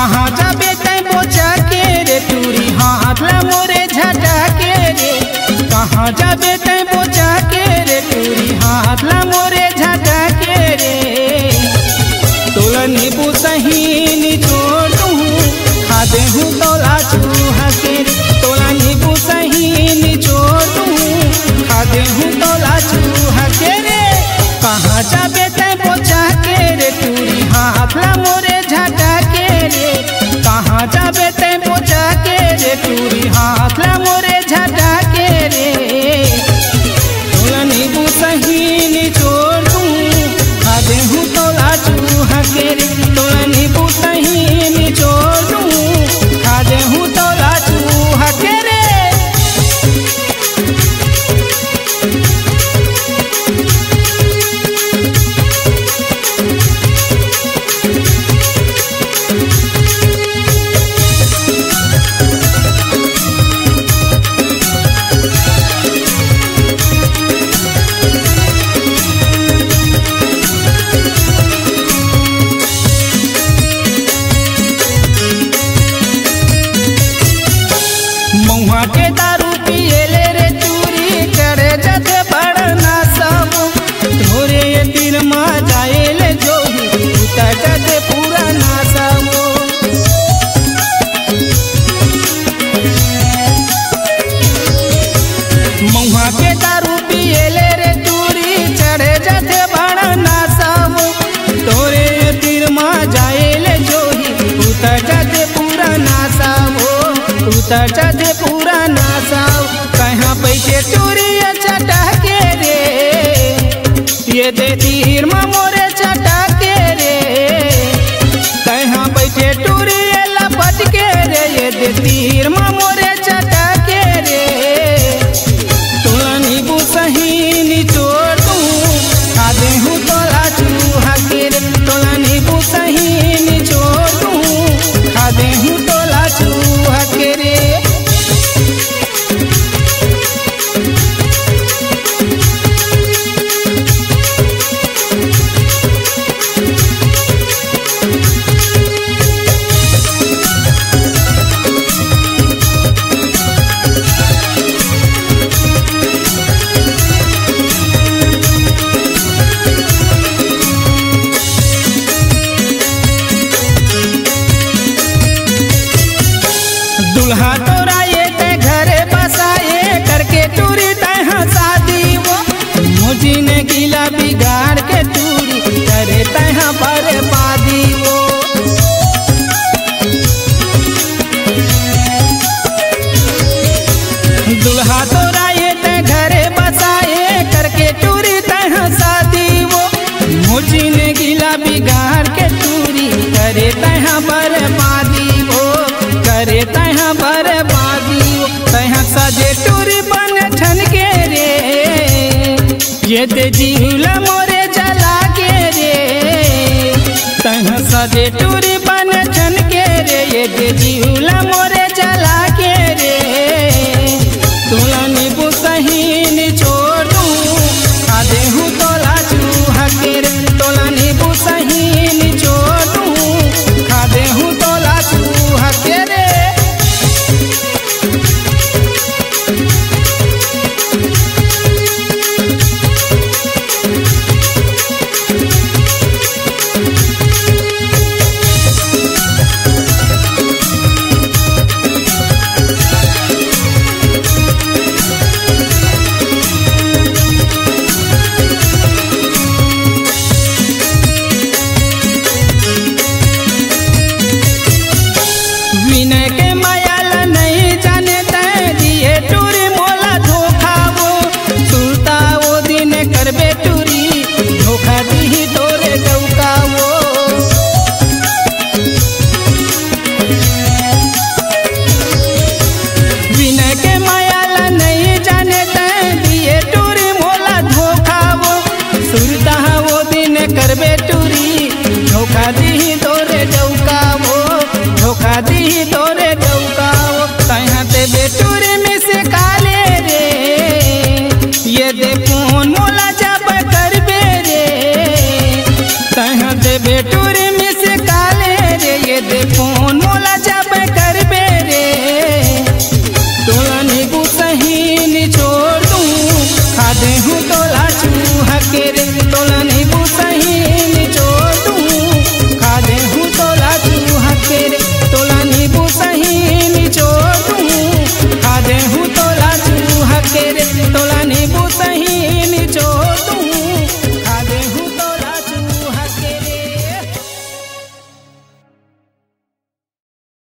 कहाँ जाबे तै बोचा के रे टूरी हाथ ला मोरे झटा के रे। कहाँ जाबे तै बोचा के रे टूरी हाथ ला मोरे झटा के रे। तोला नींबू सही निचोड़ दूँ खा दे हूँ तोला चूहा के रे। तोला नींबू सही निचोड़ दूँ खा दे हूँ तोला चूहा के रे। कहाँ जाबे तै बोचा के रे टूरी हाथ ला मोरे झटा के रे। कहाँ जाबे तै बोचा के रे टूरी हाथ ला मोरे झटा के रे। तोला नींबू सही निचोड़ दूँ खा दे हूँ तोला चूहा के रे। तोला नींबू सही निचोड़ दूँ खा दे हूँ तोला चूहा के रे। महुआ के दारू पिएले रे चूरी चढ़े जाते बड़ना सब। तोरे ये दिन में जाएले जोही उतर जाते पुराना सब। महुआ के दारू पिएले रे चूरी चढ़े जाते बड़ना सब। तोरे ये दिन में जाएले जोही उतर जाते पुराना सब। उतर जाते पुराना सब। कहाँ पैसे चोरी चटा के रे। ये दे तीर में मोरे चटा के रे। कहाँ पैसे चोरी लपट के रे। ये दे तीर में मोरे चटा के रे। तोला नींबू सही निचोड़ दूँ खा दे हूँ तोला चूहा के रे। तोला नींबू सही निचोड़ दूँ खा दे हूँ तोला चूहा के रे। दुल्हा तोरा ये ते घरे बसाए करके टूरी तैहा शादी वो। मुझी ने गिला बिगाड़ के टूरी करे तैहा बर्बादी वो। दुल्हा तोरा ये ते घरे बसाए करके टूरी तैहा शादी वो। मुझी ने गिला बिगाड़ के टूरी करे तैहा बर्बादी वो। करे तैहा बर्बादी वो। तैहा सजे टूरी बन ठन के रे। ये दे जीला मोरे जला के रे। तैहा सजे टूरी बन ठन के रे। ये दे जीला